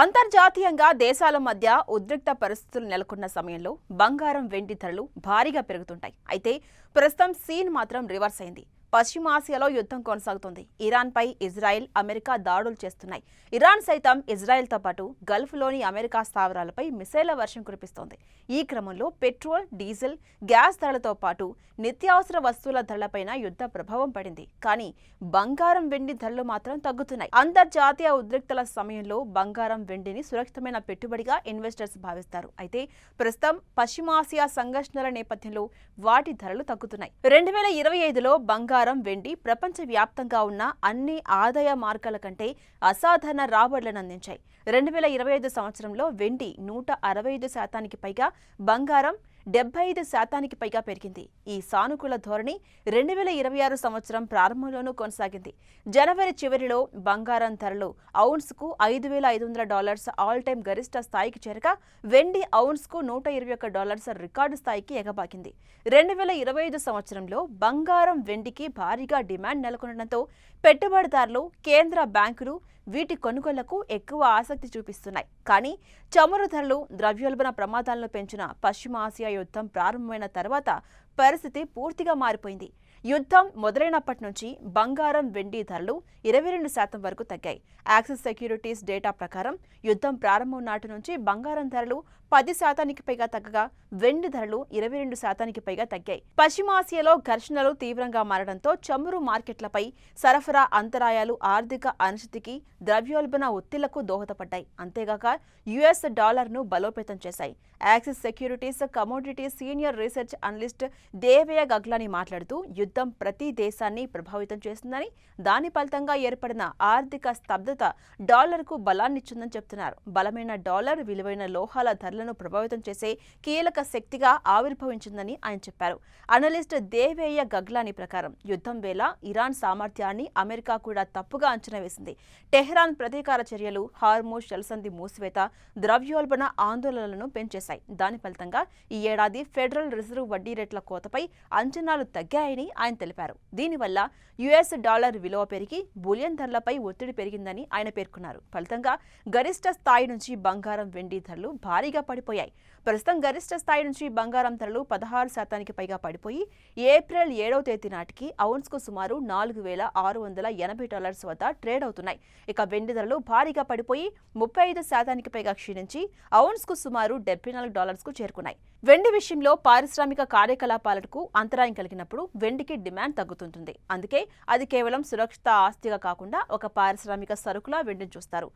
అంతర్జాతీయంగా దేశాల మధ్య ఉద్రిక్త పరిస్థితులు నెలకొన్న సమయంలో బంగారం వెండి ధరలు భారీగా పెరుగుతుంటాయి. అయితే ప్రస్తుతం సీన్ మాత్రం రివర్స్ అయింది. పశ్చిమాసియాలో యుద్ధం కొనసాగుతోంది. ఇరాన్పై ఇజ్రాయెల్, అమెరికా దాడులు చేస్తున్నాయి. ఇరాన్ సైతం ఇజ్రాయెల్తో పాటు గల్ఫ్లోని అమెరికా స్థావరాలపై మిసైళ్ల వర్షం కురిపిస్తోంది. ఈ క్రమంలో పెట్రోల్, డీజిల్, గ్యాస్ ధరలతో పాటు నిత్యావసర వస్తువుల ధరలపైన యుద్ధ ప్రభావం పడింది. కానీ బంగారం, వెండి ధరలు మాత్రం తగ్గుతున్నాయి. అంతర్జాతీయ ఉద్రిక్తల సమయంలో బంగారం, వెండిని సురక్షితమైన పెట్టుబడిగా ఇన్వెస్టర్స్ భావిస్తారు. అయితే ప్రస్తుతం పశ్చిమాసియా సంఘర్షణల నేపథ్యంలో వాటి ధరలు తగ్గుతున్నాయి. 2025లో బంగారం, వెండి ప్రపంచవ్యాప్తంగా ఉన్న అన్ని ఆదాయ మార్గాల కంటే అసాధారణ రాబడులను అందించాయి. 2025 సంవత్సరంలో వెండి 165% పైగా, బంగారం 75% పైగా పెరిగింది. ఈ సానుకూల ధోరణి 2026 సంవత్సరం ప్రారంభంలోనూ కొనసాగింది. జనవరి చివరిలో బంగారం ధరలు ఔన్స్కు $5,500 ఆల్ టైమ్ గరిష్ట స్థాయికి చేరగా, వెండి ఔన్స్కు $121 రికార్డు స్థాయికి ఎగబాకింది. 2025 సంవత్సరంలో బంగారం, వెండికి భారీగా డిమాండ్ నెలకొనడంతో పెట్టుబడిదారులు, కేంద్ర బ్యాంకులు వీటి కొనుగోళ్లకు ఎక్కువ ఆసక్తి చూపిస్తున్నాయి. కానీ చమురు ధరలు, ద్రవ్యోల్బణ ప్రమాదాలను పెంచిన పశ్చిమాసియా యుద్ధం ప్రారంభమైన తర్వాత పరిస్థితి పూర్తిగా మారిపోయింది. యుద్ధం మొదలైనప్పటి నుంచి బంగారం, వెండి ధరలు 22% వరకు తగ్గాయి. యాక్సిస్ సెక్యూరిటీస్ డేటా ప్రకారం యుద్ధం ప్రారంభం నాటి నుంచి బంగారం ధరలు 10% పైగా తగ్గగా, వెండి ధరలు 22% పైగా తగ్గాయి. పశ్చిమాసియాలో ఘర్షణలు తీవ్రంగా మారడంతో చమురు మార్కెట్లపై సరఫరా అంతరాయాలు ఆర్థిక అనిశ్చితికి, ద్రవ్యోల్బణ ఒత్తిళ్లకు దోహదపడ్డాయి. అంతేగాక యుఎస్ డాలర్ను బలోపేతం చేశాయి. Axis Securities commodities senior research analyst Devya Gaglani మాట్లాడుతూ, యుద్ధం ప్రతి దేశాన్ని ప్రభావితం చేస్తుందని, దాని ఫలితంగా ఏర్పడిన ఆర్థిక స్తబ్దత డాలర్కు బలాన్నిచ్చిందని చెప్తున్నారు. బలమైన డాలర్ విలువైన లోహాల ధరలను ప్రభావితం చేసే కీలక శక్తిగా ఆవిర్భవించిందని ఆయన చెప్పారు. అనలిస్ట్ దేవయ్య గగ్లాని ప్రకారం యుద్ధం వేళ ఇరాన్ సామర్థ్యాన్ని అమెరికా కూడా తప్పుగా అంచనా వేసింది. టెహ్రాన్ ప్రతీకార చర్యలు, హార్మూజ్ జలసంధి మూసివేత ద్రవ్యోల్బణ ఆందోళనలను పెంచేశాయి. దాని ఫలితంగా ఈ ఏడాది ఫెడరల్ రిజర్వ్ వడ్డీ రేట్ల కోతపై అంచనాలు తగ్గాయని ఆయన తెలిపారు. దీనివల్ల యుఎస్ డాలర్ విలువ పెరిగి బులియన్ ధరలపై ఒత్తిడి పెరిగిందని ఆయన పేర్కొన్నారు. ఫలితంగా గరిష్ట స్థాయి నుంచి బంగారం, వెండి ధరలు భారీగా పడిపోయాయి. ప్రస్తుతం గరిష్ట స్థాయి నుంచి బంగారం ధరలు 16% పైగా పడిపోయి ఏప్రిల్ 7వ తేదీ నాటికి ఔన్స్కు సుమారు $4,680 వద్ద ట్రేడ్ అవుతున్నాయి. ఇక వెండి ధరలు భారీగా పడిపోయి 35% పైగా క్షీణించి ఔన్స్కు సుమారు $74కు చేరుకున్నాయి. వెండి విషయంలో పారిశ్రామిక కార్యకలాపాలకు అంతరాయం కలిగినప్పుడు వెండికి డిమాండ్ తగ్గుతుంటుంది. అందుకే అది కేవలం సురక్షిత ఆస్తిగా కాకుండా ఒక పారిశ్రామిక సరుకులా వెండిని చూస్తారు.